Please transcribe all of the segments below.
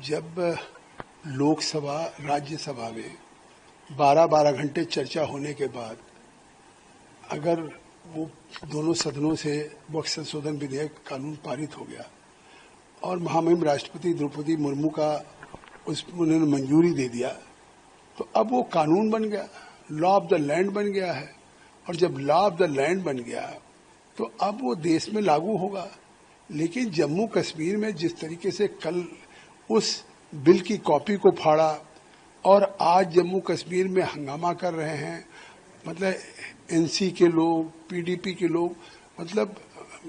जब लोकसभा राज्यसभा में 12-12 घंटे चर्चा होने के बाद अगर वो दोनों सदनों से वक्फ संशोधन विधेयक कानून पारित हो गया और महामहिम राष्ट्रपति द्रौपदी मुर्मू का उन्होंने मंजूरी दे दिया, तो अब वो कानून बन गया, लॉ ऑफ द लैंड बन गया है। और जब लॉ ऑफ द लैंड बन गया तो अब वो देश में लागू होगा। लेकिन जम्मू कश्मीर में जिस तरीके से कल उस बिल की कॉपी को फाड़ा और आज जम्मू कश्मीर में हंगामा कर रहे हैं, मतलब एनसी के लोग, पीडीपी के लोग, मतलब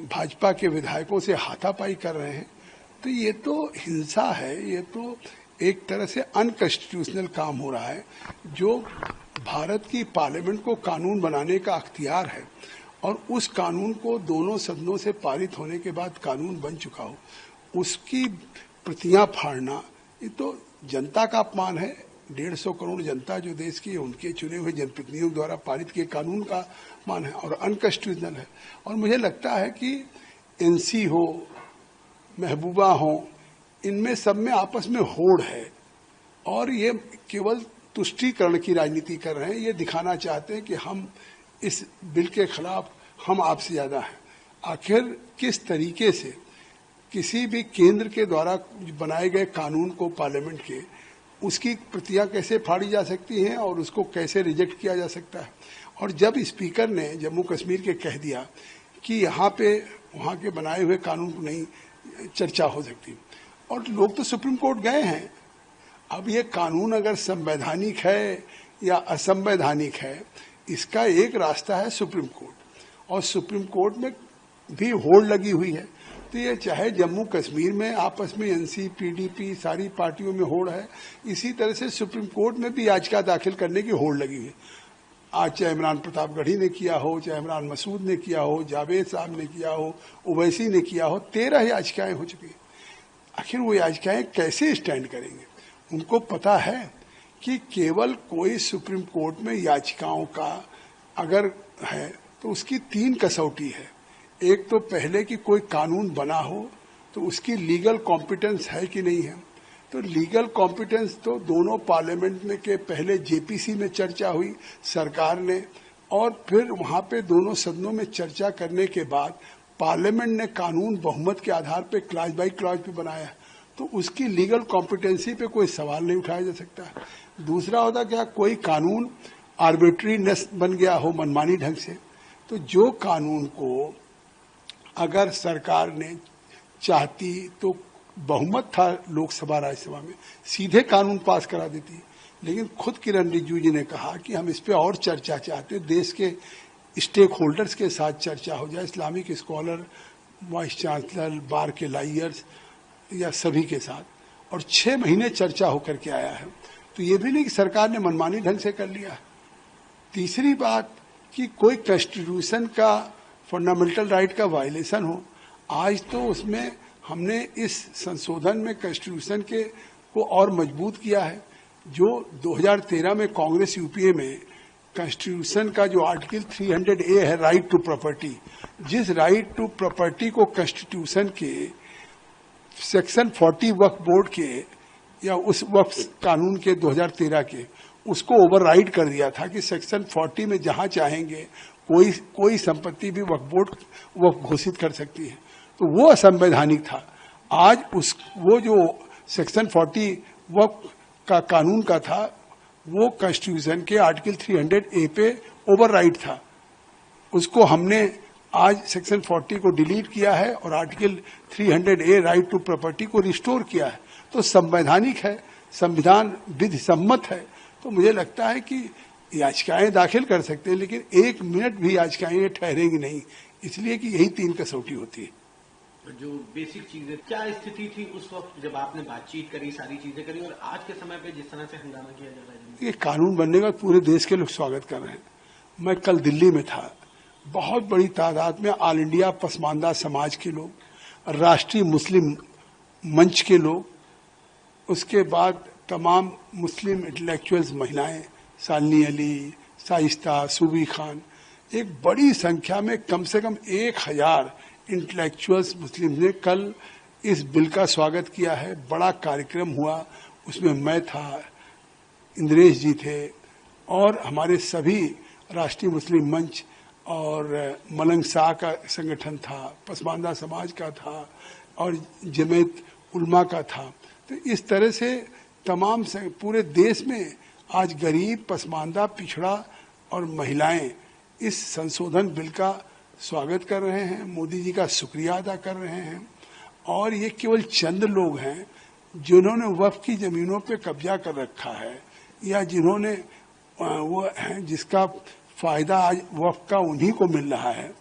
भाजपा के विधायकों से हाथापाई कर रहे हैं, तो ये तो हिंसा है, ये तो एक तरह से अनकॉन्स्टिट्यूशनल काम हो रहा है। जो भारत की पार्लियामेंट को कानून बनाने का अख्तियार है और उस कानून को दोनों सदनों से पारित होने के बाद कानून बन चुका हो, उसकी प्रतियां फाड़ना, ये तो जनता का अपमान है। 150 करोड़ जनता जो देश की है, उनके चुने हुए जनप्रतिनिधियों द्वारा पारित किए कानून का मान है और अनकॉन्स्टिट्यूशनल है। और मुझे लगता है कि एनसी हो, महबूबा हो, इनमें सब में आपस में होड़ है और ये केवल तुष्टीकरण की राजनीति कर रहे हैं। ये दिखाना चाहते हैं कि हम इस बिल के खिलाफ, हम आपसे ज्यादा हैं। आखिर किस तरीके से किसी भी केंद्र के द्वारा बनाए गए कानून को पार्लियामेंट के, उसकी प्रतियां कैसे फाड़ी जा सकती हैं और उसको कैसे रिजेक्ट किया जा सकता है। और जब स्पीकर ने जम्मू कश्मीर के कह दिया कि यहाँ पे वहाँ के बनाए हुए कानून को नहीं चर्चा हो सकती, और लोग तो सुप्रीम कोर्ट गए हैं। अब ये कानून अगर संवैधानिक है या असंवैधानिक है, इसका एक रास्ता है सुप्रीम कोर्ट, और सुप्रीम कोर्ट में भी होड़ लगी हुई है। तो ये चाहे जम्मू कश्मीर में आपस में एनसी, पीडीपी, सारी पार्टियों में होड़ है, इसी तरह से सुप्रीम कोर्ट में भी याचिका दाखिल करने की होड़ लगी हुई है। आज चाहे इमरान प्रतापगढ़ी ने किया हो, चाहे इमरान मसूद ने किया हो, जावेद साहब ने किया हो, ओवैसी ने किया हो, 13 याचिकाएं हो चुकी हैं। आखिर वो याचिकाएं कैसे स्टैंड करेंगे? उनको पता है कि केवल कोई सुप्रीम कोर्ट में याचिकाओं का अगर है तो उसकी 3 कसौटी है। एक तो पहले कि कोई कानून बना हो तो उसकी लीगल कॉम्पिटेंस है कि नहीं है। तो लीगल कॉम्पिटेंस तो दोनों पार्लियामेंट में के पहले जेपीसी में चर्चा हुई सरकार ने, और फिर वहां पे दोनों सदनों में चर्चा करने के बाद पार्लियामेंट ने कानून बहुमत के आधार पे क्लॉज बाई क्लॉज पे बनाया, तो उसकी लीगल कॉम्पिटेंसी पे कोई सवाल नहीं उठाया जा सकता। दूसरा होता क्या, कोई कानून आर्बिट्रीनेस बन गया हो मनमानी ढंग से, तो जो कानून को अगर सरकार ने चाहती तो बहुमत था लोकसभा राज्यसभा में, सीधे कानून पास करा देती। लेकिन खुद किरण रिजिजू जी ने कहा कि हम इस पे और चर्चा चाहते हैं, देश के स्टेक होल्डर्स के साथ चर्चा हो जाए, इस्लामिक स्कॉलर, वाइस चांसलर, बार के लायर्स या सभी के साथ। और 6 महीने चर्चा होकर के आया है। तो ये भी नहीं कि सरकार ने मनमानी ढंग से कर लिया। तीसरी बात कि कोई कॉन्स्टिट्यूशन का फंडामेंटल राइट का वायलेशन हो, आज तो उसमें हमने इस संशोधन में कॉन्स्टिट्यूशन के को और मजबूत किया है। जो 2013 में कांग्रेस यूपीए में कॉन्स्टिट्यूशन का जो आर्टिकल 300A है, राइट टू प्रॉपर्टी, जिस राइट टू प्रॉपर्टी को कॉन्स्टिट्यूशन के सेक्शन 40 वक्फ बोर्ड के या उस वक्फ कानून के 2013 के, उसको ओवरराइड कर दिया था कि सेक्शन 40 में जहां चाहेंगे कोई संपत्ति भी वक्फ बोर्ड वक्फ घोषित कर सकती है, तो वो असंवैधानिक था। आज वो जो सेक्शन 40 वक्फ का कानून का था, वो कॉन्स्टिट्यूशन के आर्टिकल 300A पे ओवरराइड था। उसको हमने आज सेक्शन 40 को डिलीट किया है और article 300A right to property को रिस्टोर किया है। तो संवैधानिक है, संविधान विधि सम्मत है। तो मुझे लगता है कि याचिकाएं दाखिल कर सकते हैं, लेकिन 1 मिनट भी याचिकाएं ठहरेंगी नहीं, इसलिए कि यही 3 कसौटी होती है। जो बेसिक चीजें, क्या स्थिति थी उस वक्त जब आपने बातचीत करी, सारी चीजें करी, और आज के समय पे जिस तरह से हंगामा किया जा रहा है? ये कानून बनने का पूरे देश के लोग स्वागत कर रहे हैं। मैं कल दिल्ली में था, बहुत बड़ी तादाद में ऑल इंडिया पसमानदा समाज के लोग, राष्ट्रीय मुस्लिम मंच के लोग, उसके बाद तमाम मुस्लिम इंटेलेक्चुअल्स, महिलाएं, शालिनी अली, शाइस्ता, सूबी खान, एक बड़ी संख्या में कम से कम 1000 इंटेलेक्चुअल्स मुस्लिम ने कल इस बिल का स्वागत किया है। बड़ा कार्यक्रम हुआ, उसमें मैं था, इंद्रेश जी थे और हमारे सभी राष्ट्रीय मुस्लिम मंच और मलंग शाह का संगठन था, पसमानदा समाज का था और जमीयत उलमा का था। तो इस तरह से तमाम पूरे देश में आज गरीब, पसमानदा, पिछड़ा और महिलाएं इस संशोधन बिल का स्वागत कर रहे हैं, मोदी जी का शुक्रिया अदा कर रहे हैं। और ये केवल चंद लोग हैं जिन्होंने वक्फ की जमीनों पे कब्जा कर रखा है या जिन्होंने वो हैं जिसका फायदा आज वक्फ का उन्हीं को मिल रहा है,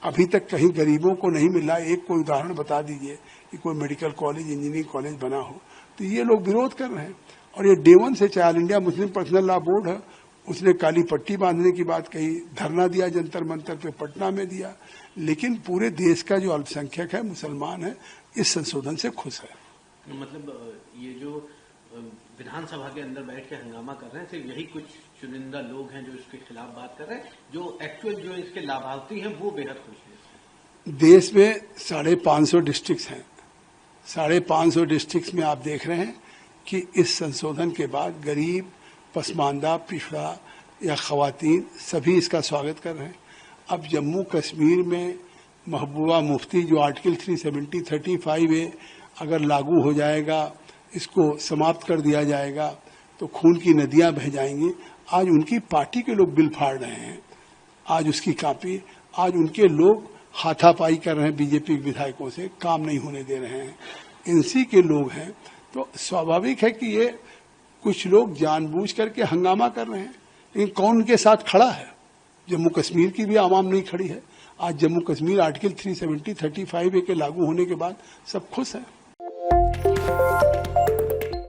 अभी तक कहीं गरीबों को नहीं मिला। एक कोई उदाहरण बता दीजिए कि कोई मेडिकल कॉलेज, इंजीनियरिंग कॉलेज बना हो। तो ये लोग विरोध कर रहे हैं और ये डे वन से चाहे India Muslim personal law board है, उसने काली पट्टी बांधने की बात कही, धरना दिया जंतर मंतर पे पटना में दिया, लेकिन पूरे देश का जो अल्पसंख्यक है, मुसलमान है, इस संशोधन से खुश है। मतलब ये जो विधानसभा के अंदर बैठ के हंगामा कर रहे हैं, सिर्फ यही कुछ चुनिंदा लोग हैं जो इसके खिलाफ बात कर रहे हैं, जो एक्चुअल जो इसके लाभार्थी हैं वो बेहद खुश हैं। देश में 550 डिस्ट्रिक्ट्स हैं। 550 डिस्ट्रिक्ट्स में आप देख रहे हैं कि इस संशोधन के बाद गरीब, पसमानदा, पिछड़ा या खवातीन सभी इसका स्वागत कर रहे हैं। अब जम्मू कश्मीर में महबूबा मुफ्ती जो आर्टिकल 370-35A अगर लागू हो जाएगा, इसको समाप्त कर दिया जाएगा तो खून की नदियां बह जाएंगी। आज उनकी पार्टी के लोग बिल फाड़ रहे हैं, आज उसकी कॉपी, आज उनके लोग हाथापाई कर रहे हैं बीजेपी के विधायकों से, काम नहीं होने दे रहे हैं, एनसी के लोग हैं। तो स्वाभाविक है कि ये कुछ लोग जानबूझ करके हंगामा कर रहे हैं, लेकिन कौन उनके साथ खड़ा है? जम्मू कश्मीर की भी आवाम नहीं खड़ी है। आज जम्मू कश्मीर आर्टिकल 370-35A के लागू होने के बाद सब खुश है।